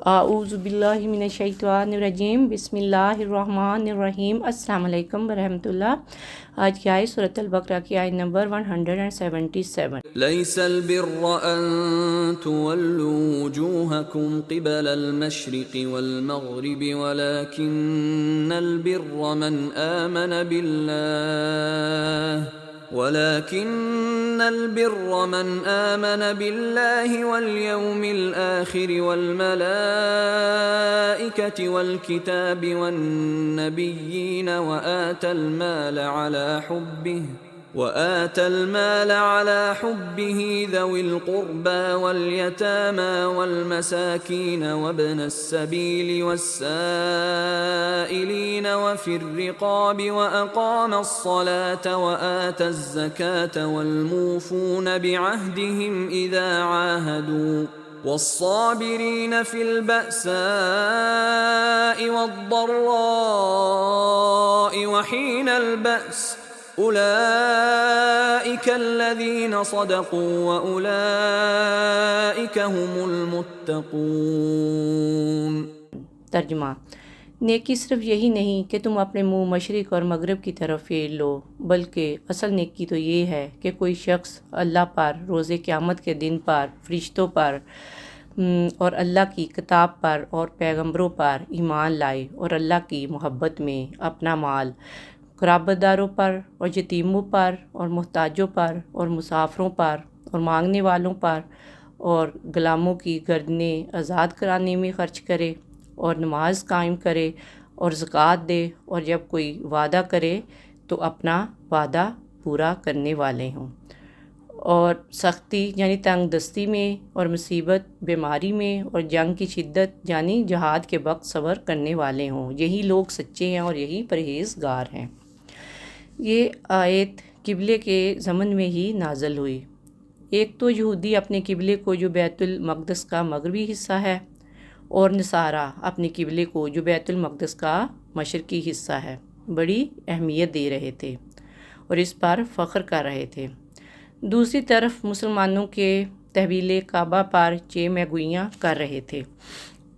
اعوذ باللہ من الشیطان الرجیم، بسم اللہ الرحمن الرحیم۔ السلام علیکم ورحمۃ اللہ۔ آج کی آیت سورۃ البقرہ کی آیت نمبر 177۔ ليس البر أن تولوا وجوهكم قبل المشرق والمغرب ولكن البر من آمن بالله واليوم الآخر والملائكة والكتاب والنبيين وآتى المال على حبه ذوي القربى واليتامى والمساكين وابن السبيل والسائلين وفي الرقاب وأقام الصلاة وآتى الزكاة والموفون بعهدهم إذا عاهدوا والصابرين في البأساء والضراء وحين البأس اولئک الذین صدقوا واولئک هم المتقون۔ ترجمہ: نیکی صرف یہی نہیں کہ تم اپنے منہ مشرق اور مغرب کی طرف پھیر لو، بلکہ اصل نیکی تو یہ ہے کہ کوئی شخص اللہ پر، روز قیامت کے دن پر، فرشتوں پر اور اللہ کی کتاب پر اور پیغمبروں پر ایمان لائے اور اللہ کی محبت میں اپنا مال قرابت داروں پر اور یتیموں پر اور محتاجوں پر اور مسافروں پر اور مانگنے والوں پر اور غلاموں کی گردنیں آزاد کرانے میں خرچ کرے اور نماز قائم کرے اور زکوٰۃ دے، اور جب کوئی وعدہ کرے تو اپنا وعدہ پورا کرنے والے ہوں، اور سختی یعنی تنگ دستی میں اور مصیبت بیماری میں اور جنگ کی شدت یعنی جہاد کے وقت صبر کرنے والے ہوں۔ یہی لوگ سچے ہیں اور یہی پرہیزگار ہیں۔ یہ آیت قبلے کے ضمن میں ہی نازل ہوئی۔ ایک تو یہودی اپنے قبلے کو جو بیت المقدس کا مغربی حصہ ہے، اور نصارہ اپنے قبلے کو جو بیت المقدس کا مشرقی حصہ ہے بڑی اہمیت دے رہے تھے اور اس پر فخر کر رہے تھے۔ دوسری طرف مسلمانوں کے تحویل کعبہ پر چہ گوئیاں کر رہے تھے۔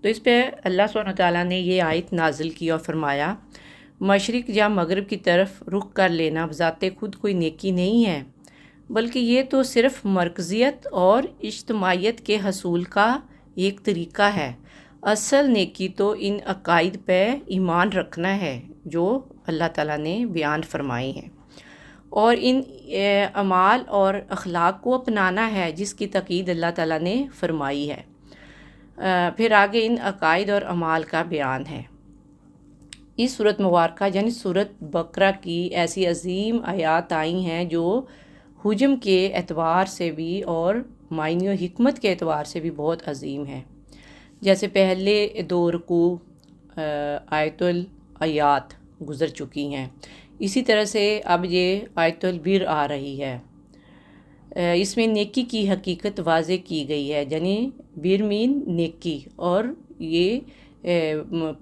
تو اس پہ اللہ سبحانہ تعالیٰ نے یہ آیت نازل کی اور فرمایا، مشرق یا مغرب کی طرف رخ کر لینا بذات خود کوئی نیکی نہیں ہے، بلکہ یہ تو صرف مرکزیت اور اجتماعیت کے حصول کا ایک طریقہ ہے۔ اصل نیکی تو ان عقائد پہ ایمان رکھنا ہے جو اللہ تعالیٰ نے بیان فرمائے ہیں، اور ان اعمال اور اخلاق کو اپنانا ہے جس کی تاکید اللہ تعالیٰ نے فرمائی ہے۔ پھر آگے ان عقائد اور اعمال کا بیان ہے۔ اس سورۃ مبارکہ یعنی سورۃ بقرہ کی ایسی عظیم آیات آئی ہیں جو حجم کے اعتبار سے بھی اور معنی و حکمت کے اعتبار سے بھی بہت عظیم ہے۔ جیسے پہلے دو رکوع آیت الآیات گزر چکی ہیں، اسی طرح سے اب یہ آیت البر آ رہی ہے۔ اس میں نیکی کی حقیقت واضح کی گئی ہے، یعنی بر مین نیکی، اور یہ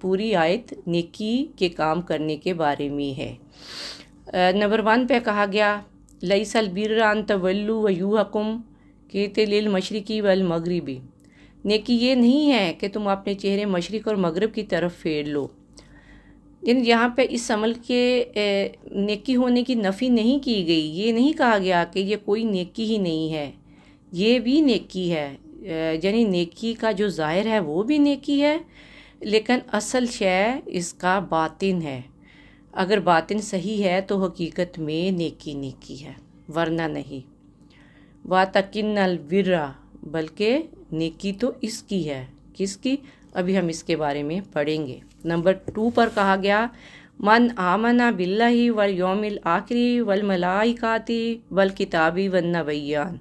پوری آیت نیکی کے کام کرنے کے بارے میں ہے۔ نمبر 1 پہ کہا گیا لیس البر ان تولوا وجوہکم قبل المشرق والمغرب، نیکی یہ نہیں ہے کہ تم اپنے چہرے مشرق اور مغرب کی طرف پھیر لو۔ یعنی یہاں پہ اس عمل کے نیکی ہونے کی نفی نہیں کی گئی، یہ نہیں کہا گیا کہ یہ کوئی نیکی ہی نہیں ہے، یہ بھی نیکی ہے، یعنی نیکی کا جو ظاہر ہے وہ بھی نیکی ہے، لیکن اصل شے اس کا باطن ہے۔ اگر باطن صحیح ہے تو حقیقت میں نیکی نیکی ہے، ورنہ نہیں۔ وَتَقِنَّ الْبِرَّ، بلکہ نیکی تو اس کی ہے۔ کس کی؟ ابھی ہم اس کے بارے میں پڑھیں گے۔ نمبر 2 پر کہا گیا من آمن باللہ والیوم الآخر والملائکۃ والکتاب والنبیین،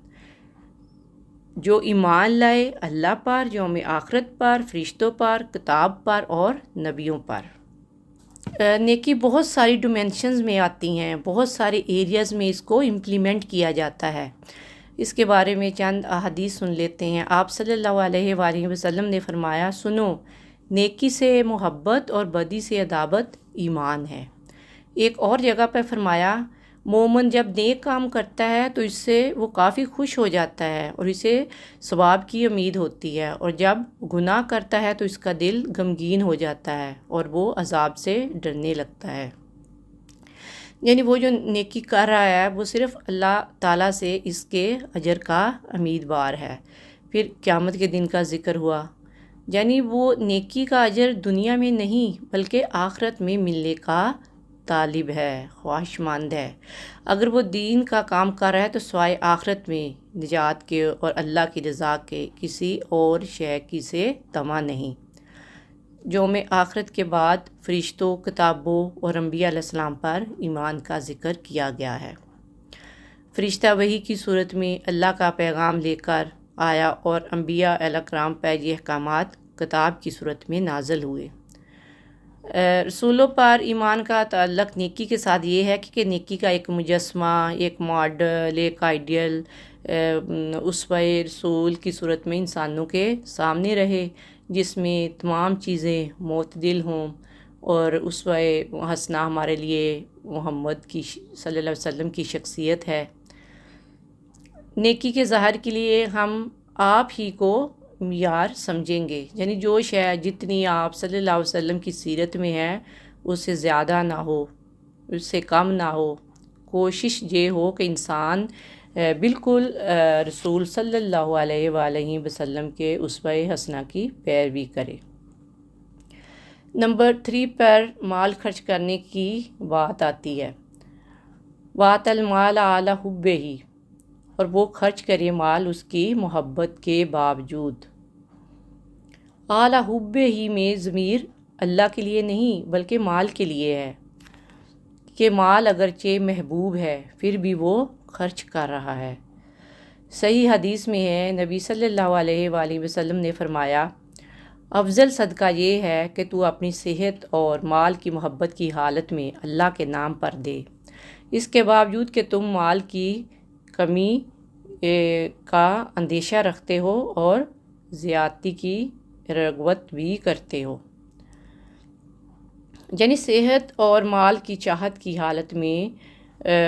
جو ایمان لائے اللہ پر، یوم آخرت پر، فرشتوں پر، کتاب پر اور نبیوں پر۔ نیکی بہت ساری ڈومینشنز میں آتی ہیں، بہت سارے ایریاز میں اس کو امپلیمنٹ کیا جاتا ہے۔ اس کے بارے میں چند احادیث سن لیتے ہیں۔ آپ صلی اللہ علیہ وآلہ وسلم نے فرمایا، سنو، نیکی سے محبت اور بدی سے عداوت ایمان ہے۔ ایک اور جگہ پہ فرمایا، مومن جب نیک کام کرتا ہے تو اس سے وہ کافی خوش ہو جاتا ہے اور اسے ثواب کی امید ہوتی ہے، اور جب گناہ کرتا ہے تو اس کا دل غمگین ہو جاتا ہے اور وہ عذاب سے ڈرنے لگتا ہے۔ یعنی وہ جو نیکی کر رہا ہے وہ صرف اللہ تعالیٰ سے اس کے اجر کا امیدوار ہے۔ پھر قیامت کے دن کا ذکر ہوا، یعنی وہ نیکی کا اجر دنیا میں نہیں بلکہ آخرت میں ملنے کا طالب ہے، خواہش مند ہے۔ اگر وہ دین کا کام کر رہا ہے تو سوائے آخرت میں نجات کے اور اللہ کی رضا کے کسی اور شے کی سے طمع نہیں۔ یوم آخرت کے بعد فرشتوں، کتابوں اور انبیاء علیہ السلام پر ایمان کا ذکر کیا گیا ہے۔ فرشتہ وحی کی صورت میں اللہ کا پیغام لے کر آیا اور انبیاء علیہ الکرام پر یہ احکامات کتاب کی صورت میں نازل ہوئے۔ رسولوں پر ایمان کا تعلق نیکی کے ساتھ یہ ہے کہ نیکی کا ایک مجسمہ، ایک ماڈل، ایک آئیڈیل اسوہ رسول کی صورت میں انسانوں کے سامنے رہے، جس میں تمام چیزیں معتدل ہوں، اور اسوہ حسنہ ہمارے لیے محمد کی صلی اللہ علیہ وسلم کی شخصیت ہے۔ نیکی کے ظاہر کے لیے ہم آپ ہی کو معیار سمجھیں گے، یعنی جو شے جتنی آپ صلی اللہ علیہ وسلم کی سیرت میں ہے اس سے زیادہ نہ ہو، اس سے کم نہ ہو۔ کوشش یہ ہو کہ انسان بالکل رسول صلی اللہ علیہ وآلہ وسلم کے اسوہ حسنہ کی پیروی کرے۔ نمبر 3 پر مال خرچ کرنے کی بات آتی ہے۔ وَآتَى الْمَالَ عَلَى حُبِّهِ، اور وہ خرچ کرے مال اس کی محبت کے باوجود۔ اعلیٰ حب ہی میں ضمیر اللہ کے لیے نہیں بلکہ مال کے لیے ہے، کہ مال اگرچہ محبوب ہے پھر بھی وہ خرچ کر رہا ہے۔ صحیح حدیث میں ہے، نبی صلی اللہ علیہ وآلہ وسلم نے فرمایا، افضل صدقہ یہ ہے کہ تو اپنی صحت اور مال کی محبت کی حالت میں اللہ کے نام پر دے، اس کے باوجود کہ تم مال کی کمی کا اندیشہ رکھتے ہو اور زیادتی کی رغبت بھی کرتے ہو۔ یعنی صحت اور مال کی چاہت کی حالت میں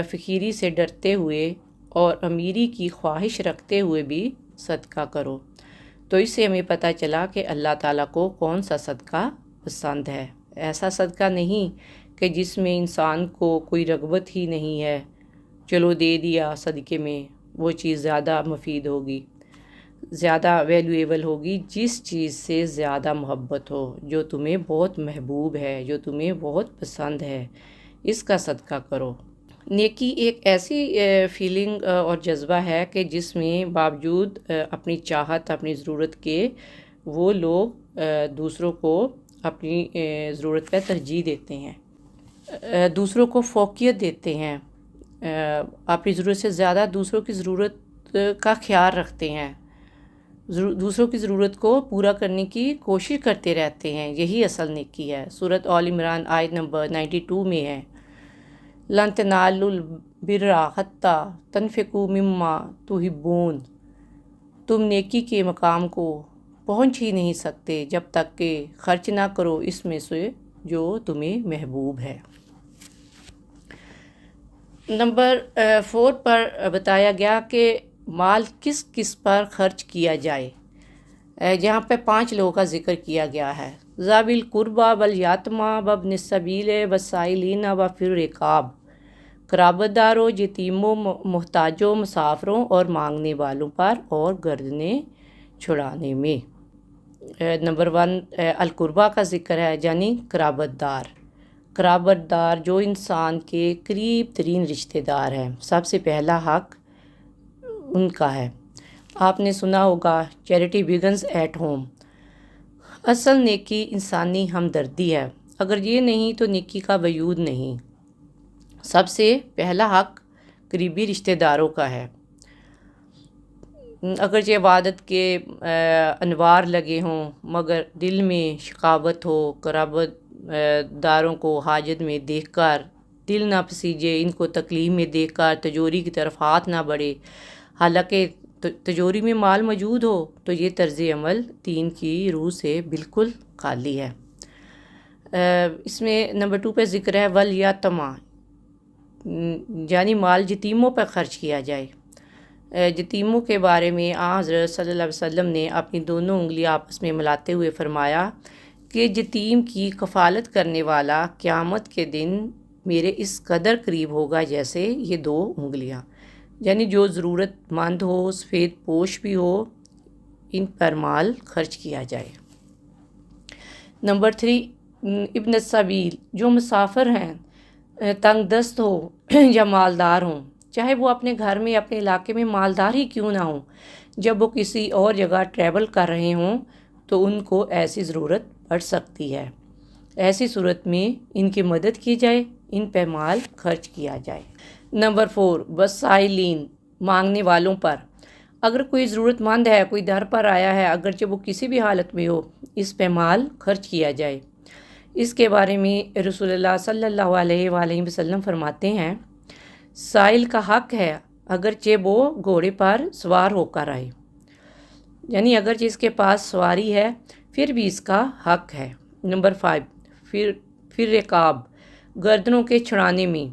فقیری سے ڈرتے ہوئے اور امیری کی خواہش رکھتے ہوئے بھی صدقہ کرو۔ تو اس سے ہمیں پتہ چلا کہ اللہ تعالیٰ کو کون سا صدقہ پسند ہے۔ ایسا صدقہ نہیں کہ جس میں انسان کو کوئی رغبت ہی نہیں ہے، چلو دے دیا صدقے میں، وہ چیز زیادہ مفید ہوگی، زیادہ ویلیویبل ہوگی۔ جس چیز سے زیادہ محبت ہو، جو تمہیں بہت محبوب ہے، جو تمہیں بہت پسند ہے، اس کا صدقہ کرو۔ نیکی ایک ایسی فیلنگ اور جذبہ ہے کہ جس میں باوجود اپنی چاہت، اپنی ضرورت کے وہ لوگ دوسروں کو اپنی ضرورت پہ ترجیح دیتے ہیں، دوسروں کو فوقیت دیتے ہیں، اپنی ضرورت سے زیادہ دوسروں کی ضرورت کا خیال رکھتے ہیں، دوسروں کی ضرورت کو پورا کرنے کی کوشش کرتے رہتے ہیں۔ یہی اصل نیکی ہے۔ سورۃ آل عمران آیت نمبر 92 میں ہے، لَن تَنَالُوا الْبِرَّ حَتَّىٰ تُنْفِقُوا مِمَّا تُحِبُّونَ، تم نیکی کے مقام کو پہنچ ہی نہیں سکتے جب تک کہ خرچ نہ کرو اس میں سے جو تمہیں محبوب ہے۔ نمبر 4 پر بتایا گیا کہ مال کس کس پر خرچ کیا جائے۔ جہاں پہ 5 لوگوں کا ذکر کیا گیا ہے، ذوی القربیٰ والیتامىٰ وابن السبیل والسائلین وفی الرقاب، قرابت داروں، یتیموں، محتاجوں، مسافروں اور مانگنے والوں پر اور گردنیں چھڑانے میں۔ نمبر 1 القربہ کا ذکر ہے، یعنی قرابت دار۔ قرابت دار جو انسان کے قریب ترین رشتہ دار ہیں، سب سے پہلا حق ان کا ہے۔ آپ نے سنا ہوگا چیریٹی بگنز ایٹ ہوم۔ اصل نیکی انسانی ہمدردی ہے، اگر یہ نہیں تو نیکی کا وجود نہیں۔ سب سے پہلا حق قریبی رشتہ داروں کا ہے۔ اگرچہ عبادت کے انوار لگے ہوں مگر دل میں شقاوت ہو، قرابت داروں کو حاجت میں دیکھ کر دل نہ پسیجے، ان کو تکلیف میں دیکھ کر تجوری کی طرف ہاتھ نہ بڑھے، حالانکہ تجوری میں مال موجود ہو، تو یہ طرز عمل دین کی روح سے بالکل خالی ہے۔ اس میں نمبر 2 پہ ذکر ہے والیتامىٰ، یعنی مال یتیموں پر خرچ کیا جائے۔ یتیموں کے بارے میں حضرت صلی اللہ علیہ وسلم نے اپنی دونوں انگلیاں آپس میں ملاتے ہوئے فرمایا کہ یتیم کی کفالت کرنے والا قیامت کے دن میرے اس قدر قریب ہوگا جیسے یہ 2 انگلیاں، یعنی جو ضرورت مند ہو، سفید پوش بھی ہو، ان پر مال خرچ کیا جائے۔ نمبر 3، ابن السبیل، جو مسافر ہیں، تنگ دست ہو یا مالدار ہوں، چاہے وہ اپنے گھر میں اپنے علاقے میں مالدار ہی کیوں نہ ہوں، جب وہ کسی اور جگہ ٹریول کر رہے ہوں تو ان کو ایسی ضرورت پڑ سکتی ہے۔ ایسی صورت میں ان کی مدد کی جائے، ان پہ مال خرچ کیا جائے۔ نمبر 4، وسائلین، مانگنے والوں پر۔ اگر کوئی ضرورت مند ہے، کوئی در پر آیا ہے، اگرچہ وہ کسی بھی حالت میں ہو، اس پہ مال خرچ کیا جائے۔ اس کے بارے میں رسول اللہ صلی اللہ علیہ وآلہ وسلم فرماتے ہیں، سائل کا حق ہے اگرچہ وہ گھوڑے پر سوار ہو کر آئے، یعنی اگرچہ اس کے پاس سواری ہے پھر بھی اس کا حق ہے۔ نمبر 5، پھر رقاب، گردنوں کے چھڑانے میں۔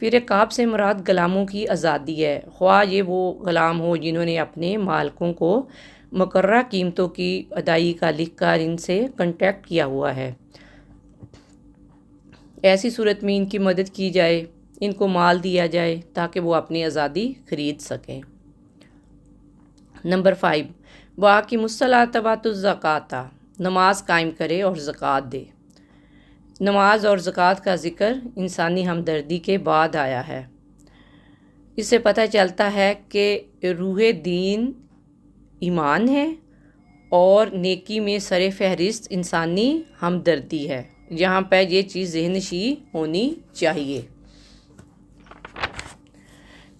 پھر رقاب سے مراد غلاموں کی آزادی ہے، خواہ یہ وہ غلام ہو جنہوں نے اپنے مالکوں کو مقررہ قیمتوں کی ادائیگی کا لکھ کر ان سے کنٹریکٹ کیا ہوا ہے۔ ایسی صورت میں ان کی مدد کی جائے، ان کو مال دیا جائے تاکہ وہ اپنی آزادی خرید سکیں۔ نمبر 5، وَأَقِیمُوا الصَّلَاةَ وَآتُوا الزَّکَاةَ، نماز قائم کرے اور زکوٰۃ دے۔ نماز اور زکوٰۃ کا ذکر انسانی ہمدردی کے بعد آیا ہے۔ اس سے پتہ چلتا ہے کہ روح دین ایمان ہے اور نیکی میں سر فہرست انسانی ہمدردی ہے، جہاں پہ یہ چیز ذہن نشین ہونی چاہیے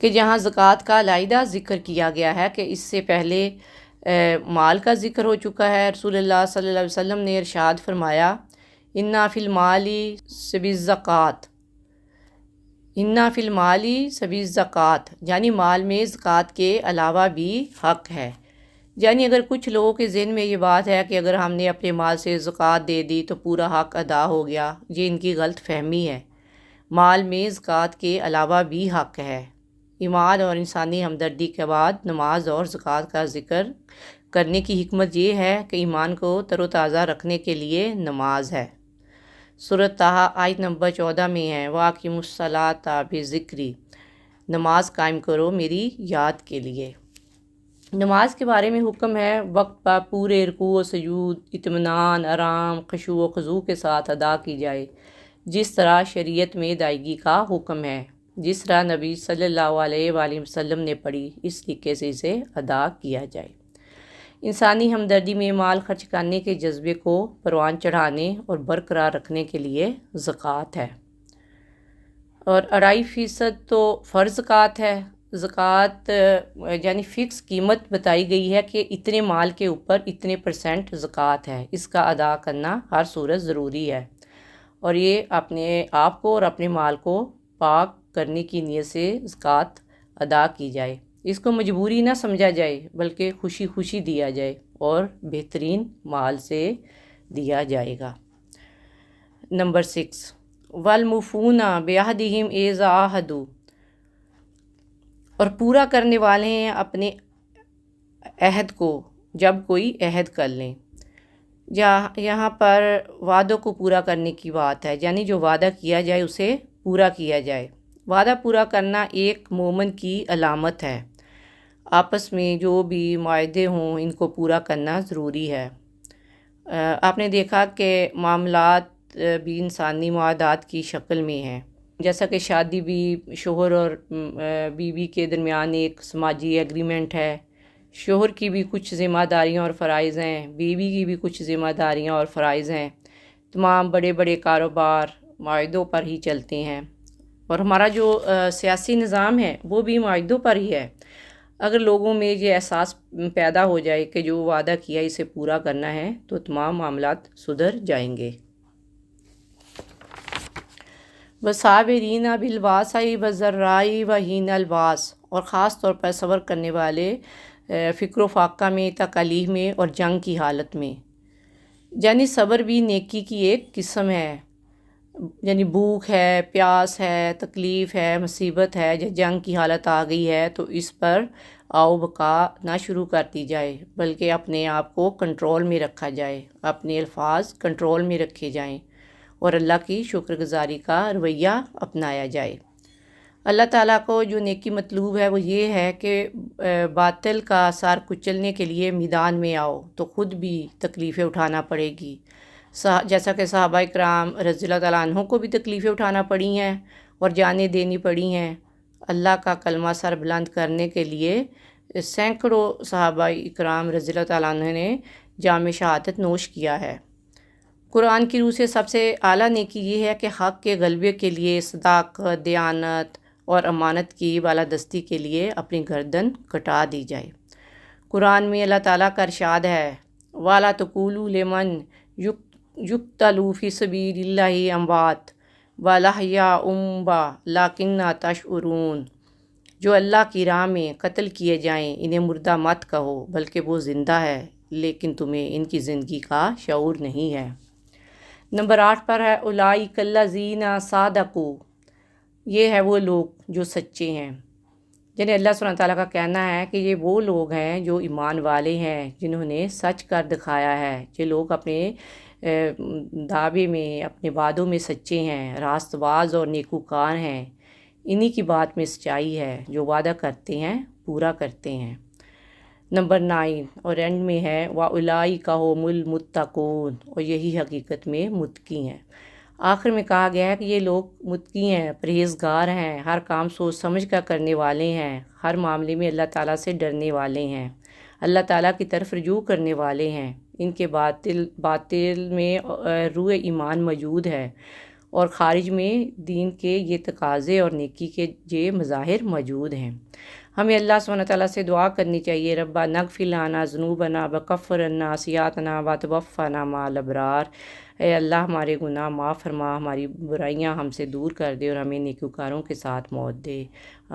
کہ جہاں زکوٰۃ کا علیحدہ ذکر کیا گیا ہے کہ اس سے پہلے مال کا ذکر ہو چکا ہے۔ رسول اللہ صلی اللہ علیہ وسلم نے ارشاد فرمایا، اِنَّ فِی الْمَالِ سَبِیلُ الزَّکَاۃ، اِنَّ فِی الْمَالِ سَبِیلُ الزَّکَاۃ، یعنی مال میں زکوٰۃ کے علاوہ بھی حق ہے۔ یعنی اگر کچھ لوگوں کے ذہن میں یہ بات ہے کہ اگر ہم نے اپنے مال سے زکوٰۃ دے دی تو پورا حق ادا ہو گیا، یہ ان کی غلط فہمی ہے۔ مال میں زکوٰۃ کے علاوہ بھی حق ہے۔ ایمان اور انسانی ہمدردی کے بعد نماز اور زکوٰۃ کا ذکر کرنے کی حکمت یہ ہے کہ ایمان کو تر و تازہ رکھنے کے لیے نماز ہے۔ سورۃ طٰہٰ آیت نمبر 14 میں ہے، وَأَقِیمُوا الصَّلَاةَ بِذِکْرِی، نماز قائم کرو میری یاد کے لیے۔ نماز کے بارے میں حکم ہے وقت پر پورے رکوع و سجود، اطمینان، آرام، خشوع و خضوع کے ساتھ ادا کی جائے، جس طرح شریعت میں ادائیگی کا حکم ہے، جس طرح نبی صلی اللہ علیہ وآلہ وسلم نے پڑھی اس طریقے سے اسے ادا کیا جائے۔ انسانی ہمدردی میں مال خرچ کرنے کے جذبے کو پروان چڑھانے اور برقرار رکھنے کے لیے زکوٰۃ ہے، اور 2.5% تو فرض زکوٰۃ ہے۔ زکوٰۃ یعنی فکس قیمت بتائی گئی ہے کہ اتنے مال کے اوپر اتنے % زکوٰۃ ہے، اس کا ادا کرنا ہر صورت ضروری ہے، اور یہ اپنے آپ کو اور اپنے مال کو پاک کرنے کی نیت سے زکوٰۃ ادا کی جائے۔ اس کو مجبوری نہ سمجھا جائے بلکہ خوشی خوشی دیا جائے اور بہترین مال سے دیا جائے گا۔ نمبر 6، وَالْمُوفُونَ بِعَہْدِہِمْ اِذَا عَاہَدُوا، اور پورا کرنے والے ہیں اپنے عہد کو جب کوئی عہد کر لیں۔ یہاں پر وعدوں کو پورا کرنے کی بات ہے، یعنی جو وعدہ کیا جائے اسے پورا کیا جائے۔ وعدہ پورا کرنا ایک مومن کی علامت ہے۔ آپس میں جو بھی معاہدے ہوں ان کو پورا کرنا ضروری ہے۔ آپ نے دیکھا کہ معاملات بھی انسانی معاہدات کی شکل میں ہیں، جیسا کہ شادی بھی شوہر اور بیوی کے درمیان ایک سماجی ایگریمنٹ ہے۔ شوہر کی بھی کچھ ذمہ داریاں اور فرائض ہیں، بیوی کی بھی کچھ ذمہ داریاں اور فرائض ہیں۔ تمام بڑے بڑے کاروبار معاہدوں پر ہی چلتے ہیں، اور ہمارا جو سیاسی نظام ہے وہ بھی معاہدوں پر ہی ہے۔ اگر لوگوں میں یہ احساس پیدا ہو جائے کہ جو وعدہ کیا اسے پورا کرنا ہے تو تمام معاملات سدھر جائیں گے۔ وَالصَّابِرِینَ بِالْبَأْسَاءِ وَالضَّرَّاءِ وَحِینَ الْبَأْسِ، اور خاص طور پر صبر کرنے والے فکر و فاقہ میں، تکالیف میں اور جنگ کی حالت میں۔ یعنی صبر بھی نیکی کی ایک قسم ہے۔ یعنی بھوک ہے، پیاس ہے، تکلیف ہے، مصیبت ہے یا جنگ کی حالت آ گئی ہے تو اس پر آؤ بکا نہ شروع کر دی جائے، بلکہ اپنے آپ کو کنٹرول میں رکھا جائے، اپنے الفاظ کنٹرول میں رکھے جائیں اور اللہ کی شکر گزاری کا رویہ اپنایا جائے۔ اللہ تعالیٰ کو جو نیکی مطلوب ہے وہ یہ ہے کہ باطل کا سر کچلنے کے لیے میدان میں آؤ تو خود بھی تکلیفیں اٹھانا پڑے گی، جیسا کہ صحابہ کرام رضی اللہ تعالیٰ عنہ کو بھی تکلیفیں اٹھانا پڑی ہیں اور جانیں دینی پڑی ہیں۔ اللہ کا کلمہ سر بلند کرنے کے لیے سینکڑوں صحابہ کرام رضی اللہ تعالیٰ عنہ نے جام شہادت نوش کیا ہے۔ قرآن کی روح سے سب سے اعلیٰ نیکی یہ ہے کہ حق کے غلبے کے لیے صداقت، دیانت اور امانت کی بالادستی کے لیے اپنی گردن کٹا دی جائے۔ قرآن میں اللہ تعالیٰ کا ارشاد ہے وَلَا تَقُولُوا لِمَنْ يُقْتَلُ فِي سَبِيلِ اللَّهِ أَمْوَاتٌ بَلْ أَحْيَاءٌ وَلَٰكِنَّ لَا تَشْعُرُونَ، جو اللہ کی راہ میں قتل کیے جائیں انہیں مردہ مت کہو بلکہ وہ زندہ ہے لیکن تمہیں ان کی زندگی کا شعور نہیں ہے۔ نمبر 8 پر ہے اولئک الذین صدقوا، یہ ہے وہ لوگ جو سچے ہیں، یعنی اللہ سبحانہ تعالیٰ کا کہنا ہے کہ یہ وہ لوگ ہیں جو ایمان والے ہیں جنہوں نے سچ کر دکھایا ہے، جو لوگ اپنے دعوے میں، اپنے وعدوں میں سچے ہیں، راست باز اور نیکوکار ہیں، انہی کی بات میں سچائی ہے، جو وعدہ کرتے ہیں پورا کرتے ہیں۔ نمبر 9 اور اینڈ میں ہے وَأُولَئِکَ هُمُ الْمُتَّقُونَ، اور یہی حقیقت میں متقی ہیں۔ آخر میں کہا گیا ہے کہ یہ لوگ متقی ہیں، پرہیزگار ہیں، ہر کام سوچ سمجھ کر کرنے والے ہیں، ہر معاملے میں اللہ تعالیٰ سے ڈرنے والے ہیں، اللہ تعالیٰ کی طرف رجوع کرنے والے ہیں، ان کے باطل میں روح ایمان موجود ہے اور خارج میں دین کے یہ تقاضے اور نیکی کے یہ مظاہر موجود ہیں۔ ہمیں اللہ سبحانہ تعالیٰ سے دعا کرنی چاہیے ربنا اغفر لنا ذنوبنا وکفر عنا سیئاتنا وتوفنا مع الابرار، اے اللہ ہمارے گناہ معاف فرما، ہماری برائیاں ہم سے دور کر دے اور ہمیں نیکوکاروں کے ساتھ موت دے،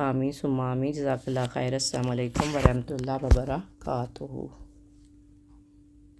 آمین ثم آمین۔ جزاک اللہ خیر۔ السلام علیکم ورحمۃ اللہ وبرکاتہ۔